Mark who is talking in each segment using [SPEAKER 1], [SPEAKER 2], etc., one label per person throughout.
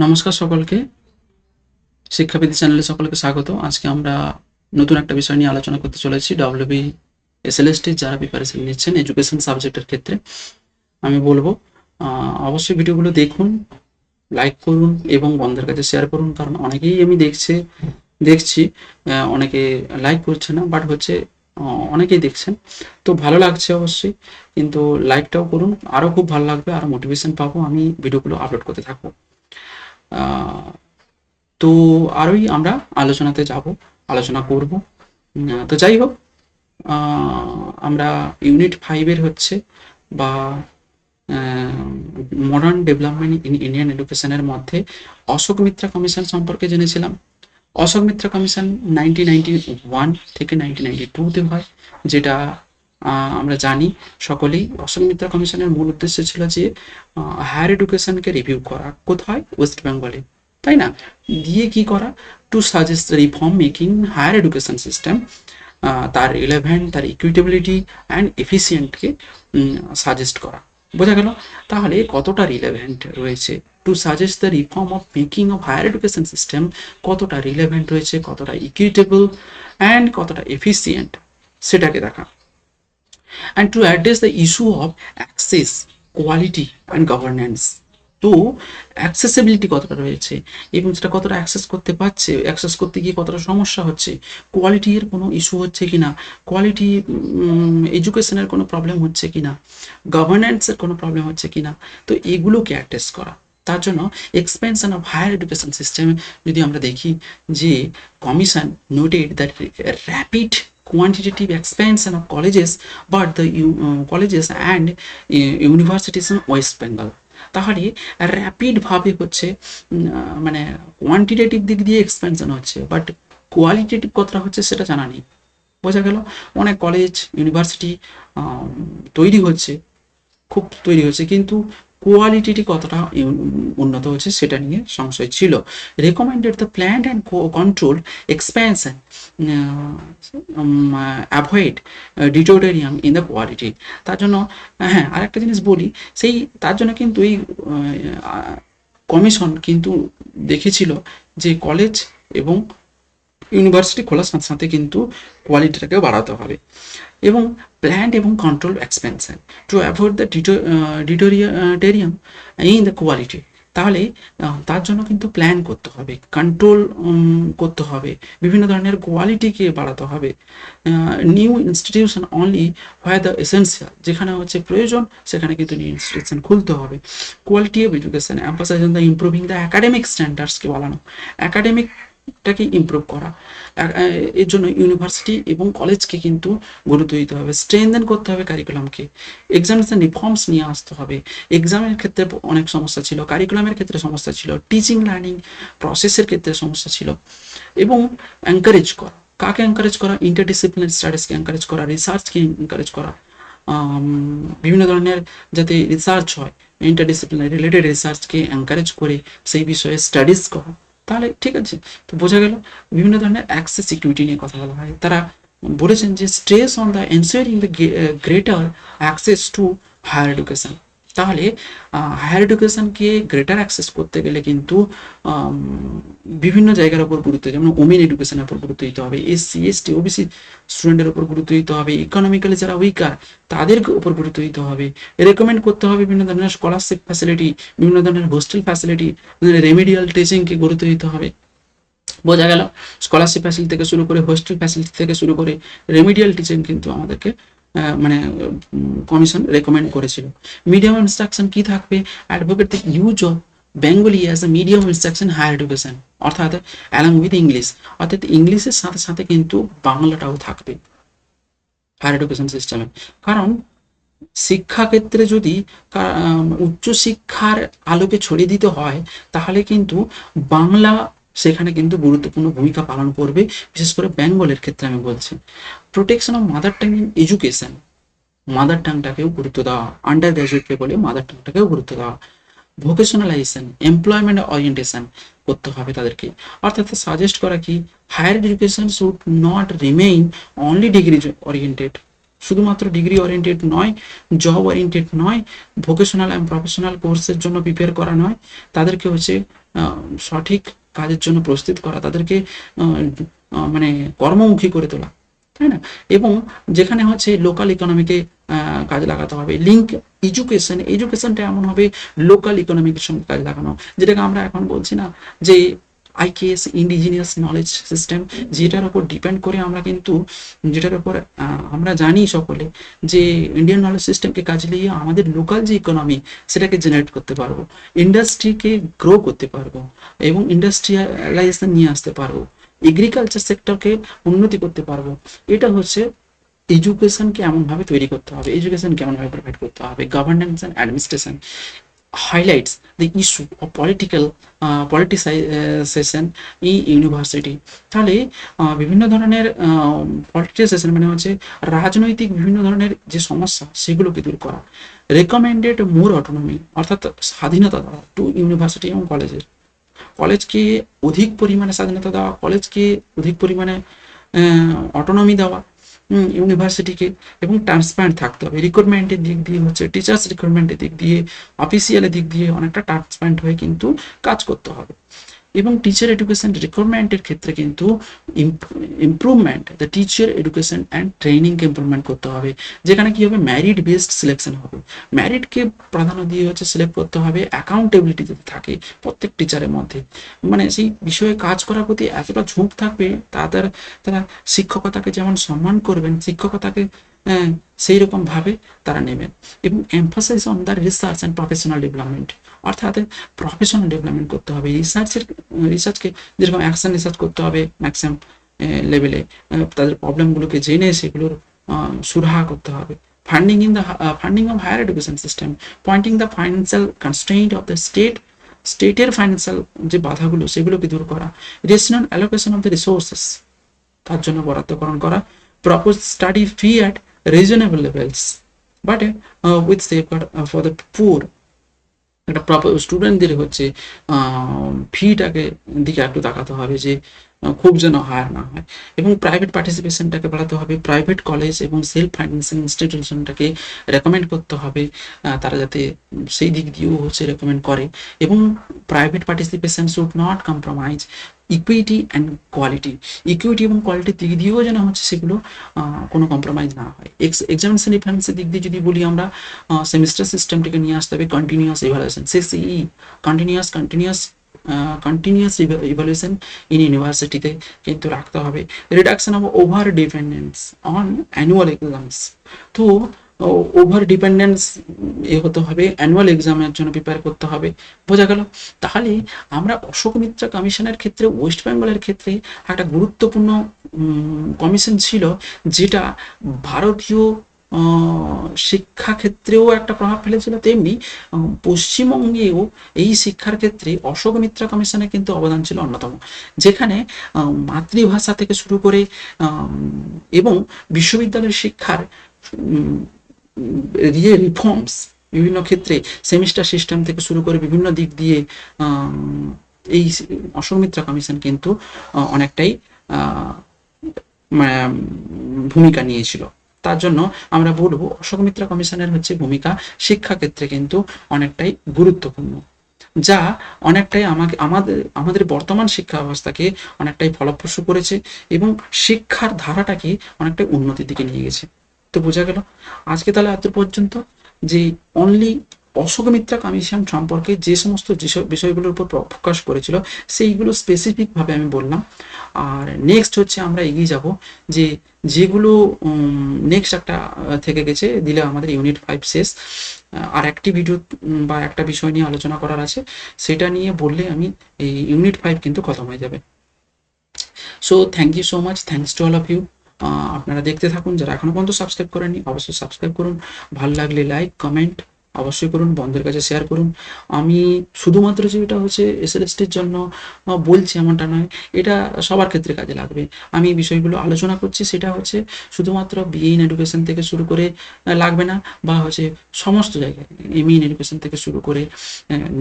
[SPEAKER 1] নমস্কার সকলকে, শিক্ষাবিদ চ্যানেলে সকলকে স্বাগত। আজকে আমরা নতুন একটা বিষয় নিয়ে আলোচনা করতে চলেছি। ডব্লিউবি এসএলএসটি যারা প্রিপারেশন নিচ্ছেন এডুকেশন সাবজেক্টের ক্ষেত্রে আমি বলবো অবশ্যই ভিডিওগুলো দেখুন, লাইক করুন এবং বন্ধুদের কাছে শেয়ার করুন। কারণ অনেকেই আমি দেখছি অনেকে লাইক করছে না, বাট হচ্ছে অনেকেই দেখছেন, তো ভালো লাগছে অবশ্যই। কিন্তু লাইকটাও করুন, আরও খুব ভালো লাগবে, আরও মোটিভেশন পাবো আমি ভিডিওগুলো আপলোড করতে থাকবো। তো আরোই আমরা আলোচনা করব। তো যাই হোক, আমরা ইউনিট 5-এর হচ্ছে বা মডার্ন ডেভেলপমেন্ট ইন ইন্ডিয়ান এডুকেশনের মধ্যে অশোক মিত্রা কমিশন সম্পর্কে জেনেছিলাম। অশোক মিত্রা কমিশন 1991 থেকে 1992-তে হয়, যেটা আমরা জানি সকলেই। অশোক মিত্রা কমিশনের মূল উদ্দেশ্য ছিল যে হায়ার এডুকেশনকে রিভিউ করা, কোথায়? ওয়েস্ট বেঙ্গলে, তাই না? দিয়ে কি করা? To suggest reform making higher education system, তার রিলেভেন্ট, তার ইকুইটেবিলিটি অ্যান্ড এফিসিয়েন্টকে সাজেস্ট করা। বোঝা গেল তাহলে কতটা রিলেভেন্ট রয়েছে to suggest the reform of making of higher education system, কতটা রিলেভেন্ট রয়েছে, কতটা ইকুইটেবল অ্যান্ড কতটা এফিসিয়েন্ট, সেটাকে দেখা। and to address the issue of access, quality and governance. তো অ্যাক্সেসিবিলিটি কতটা রয়েছে এবং সেটা কতটা অ্যাক্সেস করতে পারছে, অ্যাক্সেস করতে গিয়ে কতটা সমস্যা হচ্ছে, কোয়ালিটির কোনো ইস্যু হচ্ছে কিনা, কোয়ালিটি এডুকেশনের কোনো প্রবলেম হচ্ছে কিনা, গভর্নেন্সের কোনো প্রবলেম হচ্ছে কিনা, তো এগুলোকে অ্যাড্রেস করা। তার জন্য expansion of higher education system যদি আমরা দেখি যে commission noted that rapid quantitative expansion of colleges but the colleges and universities in West Bengal। তাহলে র্যাপিড ভাবে হচ্ছে মানে কোয়ান্টিটেটিভ দিক দিয়ে এক্সপেনশন হচ্ছে, বাট কোয়ালিটেটিভ কতটা হচ্ছে সেটা জানা নেই। বোঝা গেল অনেক কলেজ ইউনিভার্সিটি তৈরি হচ্ছে কিন্তু কোয়ালিটি কতটা উন্নত হচ্ছে সেটা নিয়ে সংশয় ছিল। Recommended the planned and control expansion, avoid deterioration in the quality. তার জন্য হ্যাঁ, আরেকটা জিনিস বলি, তার জন্য কিন্তু এই কমিশন কিন্তু দেখেছিল যে কলেজ এবং ইউনিভার্সিটি খোলার সাথে সাথে কিন্তু কোয়ালিটিটাকেও বাড়াতে হবে এবং প্ল্যান্ড এবং control expansion to avoid the deterioration in the quality. তাহলে তার জন্য কিন্তু প্ল্যান করতে হবে, কন্ট্রোল করতে হবে, বিভিন্ন ধরনের কোয়ালিটিকে বাড়াতে হবে। New institution only where the essential, যেখানে হচ্ছে প্রয়োজন সেখানে কিন্তু নিউ ইনস্টিটিউশন খুলতে হবে। Quality of education emphasize on the improving the academic স্ট্যান্ডার্ডসকে বাড়ানো, একাডেমিকটাকে ইমপ্রুভ করা। এর জন্য ইউনিভার্সিটি এবং কলেজকে কিন্তু গুরুত্ব দিতে হবে, স্ট্রেনথেন করতে হবে কারিকুলামকে, এক্সামিনেশন রিফর্মস নিয়ে আসতে হবে। এক্সামের ক্ষেত্রে অনেক সমস্যা ছিল, কারিকুলামের ক্ষেত্রে সমস্যা ছিল, টিচিং লার্নিং প্রসেসের ক্ষেত্রে সমস্যা ছিল। এবং এনকারেজ করা, কাকে এনকারেজ করা? ইন্টারডিসিপ্লিনারি স্টাডিজকে এনকারেজ করা, রিসার্চকে এনকারেজ করা, বিভিন্ন ধরনের যাতে রিসার্চ হয়, ইন্টারডিসিপ্লিনারি রিলেটেড রিসার্চকে এনকারেজ করে সেই বিষয়ে স্টাডিজ করা। তাহলে ঠিক আছে, তো বোঝা গেল বিভিন্ন ধরনের অ্যাক্সেস সিকিউরিটি নিয়ে কথা বলা হয়। তারা বলেছেন যে stress on the ensuring the greater access to higher education. তাহলে হায়ার এডুকেশনকে গ্রেটার অ্যাক্সেস করতে গেলে কিন্তু বিভিন্ন জায়গার উপর গুরুত্ব, যেমন ওমেন এডুকেশনের উপর গুরুত্ব দিতে হবে, এসসি এসটি ওবিসি স্টুডেন্টের উপর গুরুত্ব দিতে হবে, ইকোনমিক্যালি যারা উইকার তাদের উপর গুরুত্ব দিতে হবে। রেকমেন্ড করতে হবে বিভিন্ন ধরনের স্কলারশিপ ফ্যাসিলিটি, বিভিন্ন ধরনের হোস্টেল ফ্যাসিলিটি, রেমিডিয়াল টিচিংকে গুরুত্ব দিতে হবে। বোঝা গেল স্কলারশিপ ফ্যাসিলিটি থেকে শুরু করে হোস্টেল ফ্যাসিলিটি থেকে শুরু করে রেমিডিয়াল টিচিং কিন্তু আমাদেরকে মানে কমিশন রেকমেন্ড করেছিল। মিডিয়াম ইনস্ট্রাকশন কি থাকবে? Advocate the use of Bengali as a medium instruction higher education, অর্থাৎ অ্যালং উইথ ইংলিশ, অর্থাৎ ইংলিশের সাথে সাথে কিন্তু বাংলাটাও থাকবে হায়ার এডুকেশন সিস্টেমে। কারণ শিক্ষাক্ষেত্রে যদি উচ্চশিক্ষার আলোকে ছড়িয়ে দিতে হয় তাহলে কিন্তু বাংলা সেখানে কিন্তু গুরুত্বপূর্ণ ভূমিকা পালন করবে, বিশেষ করে বেঙ্গলের ক্ষেত্রে আমি বলছি। Protection of mother tongue in education, mother টাংটাকেও গুরুত্ব দেওয়া, আন্ডার গ্র্যাজুয়েট লেভেলে মাদার টাংটাকেও গুরুত্ব দেওয়া। ভোকেশনালাইজেশন, এমপ্লয়মেন্ট ওরিয়েন্টেশন করতে হবে তাদেরকে, অর্থাৎ সাজেস্ট করা কি higher education should not remain only degree oriented, শুধুমাত্র ডিগ্রি ওরিয়েন্টেড নয়, জব ওরিয়েন্টেড নয়, ভোকেশনাল অ্যান্ড প্রফেশনাল কোর্সের জন্য প্রিপেয়ার করা নয়, তাদেরকে হচ্ছে সঠিক কাজের জন্য প্রস্তুত করা, তাদেরকে মানে কর্মমুখী করে তোলা, তাই না? এবং যেখানে হচ্ছে লোকাল ইকোনমিকে কাজে লাগাতে হবে। লিঙ্ক এডুকেশনটা এমন হবে লোকাল ইকোনমিকের সঙ্গে কাজে লাগানো, যেটাকে আমরা এখন বলছি না যে আইকেএস ইন্ডিজিনিয়াস নলেজ সিস্টেম, যেটার উপর ডিপেন্ড করে আমরা কিন্তু, যেটার উপর আমরা জানি সকলে যে ইন্ডিয়ান নলেজ সিস্টেমকে কাজে লাগিয়ে আমাদের লোকাল যে ইকোনমি সেটাকে জেনারেট করতে পারবো, ইন্ডাস্ট্রিকে গ্রো করতে পারবো এবং ইন্ডাস্ট্রিয়ালাইজেশন নিয়ে আসতে পারবো, এগ্রিকালচার সেক্টরকে উন্নতি করতে পারবো। এটা হচ্ছে এডুকেশনকে এমনভাবে তৈরি করতে হবে, এডুকেশনকে এমনভাবে প্রোভাইড করতে হবে। Governance and administration highlights the issue of politicization in university. তাহলে বিভিন্ন ধরনের পলিটিসাইজেশন মানে হচ্ছে রাজনৈতিক বিভিন্ন ধরনের যে সমস্যা সেগুলোকে দূর করা। রেকমেন্ডেড মোর অটোনমি, অর্থাৎ স্বাধীনতা দেওয়া টু ইউনিভার্সিটি এবং কলেজকে অধিক পরিমাণে স্বাধীনতা দেওয়া, কলেজকে অধিক পরিমাণে অটোনমি দেওয়া ইউনিভার্সিটিকে, এবং ট্রান্সপারেন্ট থাকতে হবে। রিক্রুটমেন্টের দিক দিয়ে হচ্ছে টিচার্স রিক্রুটমেন্টের দিক দিয়ে, অফিসিয়ালের দিক দিয়ে অনেকটা ট্রান্সপারেন্ট হয়ে কিন্তু কাজ করতে হবে। এবং টিচার এডুকেশন রিক্রুটমেন্টের ক্ষেত্রে কিন্তু improvement the teacher education and ট্রেনিংকে ইমপ্রুভমেন্ট করতে হবে, যেখানে কি হবে ম্যারিট বেসড সিলেকশন হবে, ম্যারিটকে প্রাধান্য দিয়ে হচ্ছে সিলেক্ট করতে হবে, অ্যাকাউন্টেবিলিটি যদি থাকে প্রত্যেক টিচারের মধ্যে, মানে সেই বিষয়ে কাজ করার প্রতি এতটা ঝোঁক থাকবে, তারা শিক্ষকতাকে যেমন সম্মান করবেন, শিক্ষকতাকে সেই রকম ভাবে তারা নেবেন। এবং emphasise on the research and professional development, অর্থাৎ প্রফেশনাল ডেভেলপমেন্ট করতে হবে, রিসার্চকে যেরকম অ্যাকশন রিসার্চ করতে হবে ম্যাক্সিমাম লেভেলে, তাদের প্রবলেমগুলোকে জেনে সেগুলোর সুরাহা করতে হবে। Funding of higher education system, pointing the financial constraint of the স্টেটের ফাইন্যান্সিয়াল যে বাধাগুলো সেগুলোকে দূর করা। Rational allocation of the resources, তার জন্য বরাদ্দকরণ করা। Propose study fee at reasonable levels but with safeguard for the poor, একটা প্রপার স্টুডেন্টদের হচ্ছে ফিটাকে দিকে একটু তাকাতে হবে যে খুব যেন হায়ার না হয়। এবং প্রাইভেট পার্টিসিপেশনটাকে বাড়াতে হবে, প্রাইভেট কলেজ এবং সেলফ ফাইন্যান্সিং ইনস্টিটিউশনটাকে রেকমেন্ড করতে হবে, তারা যাতে সেই দিক দিয়েও হচ্ছে রেকমেন্ড করে। এবং private participation should not compromise equity and quality, equity এবং কোয়ালিটির দিক দিয়েও যেন হচ্ছে সেগুলো কোনো কম্প্রোমাইজ না হয়। এক্সামিনেশন রেফারেন্সের দিক দিয়ে যদি বলি আমরা, সেমিস্টার সিস্টেমটিকে নিয়ে আসতে হবে, continuous evaluation, CCE, continuous evaluation in ইউনিভার্সিটিতে কিন্তু রাখতে হবে। Reduction of over dependence on annual exams, তো ওভার ডিপেন্ডেন্স হতে হবে, অ্যানুয়াল এক্সামের জন্য প্রিপেয়ার করতে হবে। বোঝা গেল? তাহলে আমরা অশোক মিত্র কমিশনের ক্ষেত্রে ওয়েস্ট বেঙ্গলের ক্ষেত্রে একটা গুরুত্বপূর্ণ কমিশন ছিল, যেটা ভারতীয় শিক্ষা ক্ষেত্রেও একটা প্রভাব ফেলেছিল, তেমনি পশ্চিমবঙ্গেও এই শিক্ষার ক্ষেত্রে অশোক মিত্র কমিশনের কিন্তু অবদান ছিল অন্যতম, যেখানে মাতৃভাষা থেকে শুরু করে এবং বিশ্ববিদ্যালয়ের শিক্ষার রিফর্মস, বিভিন্ন ক্ষেত্রে সেমিস্টার সিস্টেম থেকে শুরু করে বিভিন্ন দিক দিয়ে এই অশোক মিত্র কমিশন কিন্তু অনেকটাই ভূমিকা নিয়েছিল। তার জন্য আমরা বলবো অশোক মিত্র কমিশনের হচ্ছে ভূমিকা শিক্ষা ক্ষেত্রে কিন্তু অনেকটাই গুরুত্বপূর্ণ, যা অনেকটাই আমাদের বর্তমান শিক্ষা ব্যবস্থাকে অনেকটাই ফলপ্রসূ করেছে এবং শিক্ষার ধারাটাকে অনেকটাই উন্নতির দিকে নিয়ে গেছে। তো বোঝা গেল আজকে তাহলে এত পর্যন্ত যে অনলি অশোক মিত্র কমিশন সম্পর্কে যে সমস্ত বিষয়গুলোর উপর ফোকাস করেছিল সেইগুলো স্পেসিফিকভাবে আমি বললাম। আর নেক্সট হচ্ছে আমরা এগিয়ে যাব যে যেগুলো নেক্সট একটা থেকে গেছে দিলে আমাদের ইউনিট 5 শেষ, আর একটি ভিডিও বা একটা বিষয় নিয়ে আলোচনা করার আছে, সেটা নিয়ে বললে আমি এই ইউনিট 5 কিন্তু খতম হয়ে যাবে। So thank you so much, thanks to all of you. আপনারা দেখতে থাকুন, যারা এখনো পর্যন্ত সাবস্ক্রাইব করেননি অবশ্যই সাবস্ক্রাইব করুন, ভালো লাগলে লাইক কমেন্ট অবশ্যই করুন, বন্ধুদের কাছে শেয়ার করুন। আমি শুধুমাত্র যে এটা হচ্ছে এসএলএসটির জন্য বলছি এমনটা নয়, এটা সবার ক্ষেত্রে কাজে লাগবে। আমি এই বিষয়গুলো আলোচনা করছি সেটা হচ্ছে শুধুমাত্র বিএ ইন এডুকেশন থেকে শুরু করে লাগবে না, বা হচ্ছে সমস্ত জায়গায় এমএ ইন এডুকেশন থেকে শুরু করে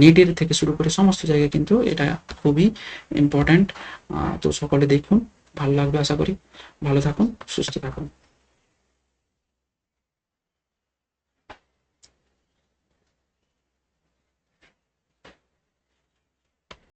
[SPEAKER 1] নেটের থেকে শুরু করে সমস্ত জায়গায় কিন্তু এটা খুবই ইম্পর্ট্যান্ট। তো সকলে দেখুন, ভালো লাগবে আশা করি। ভালো থাকুন, সুস্থ থাকুন।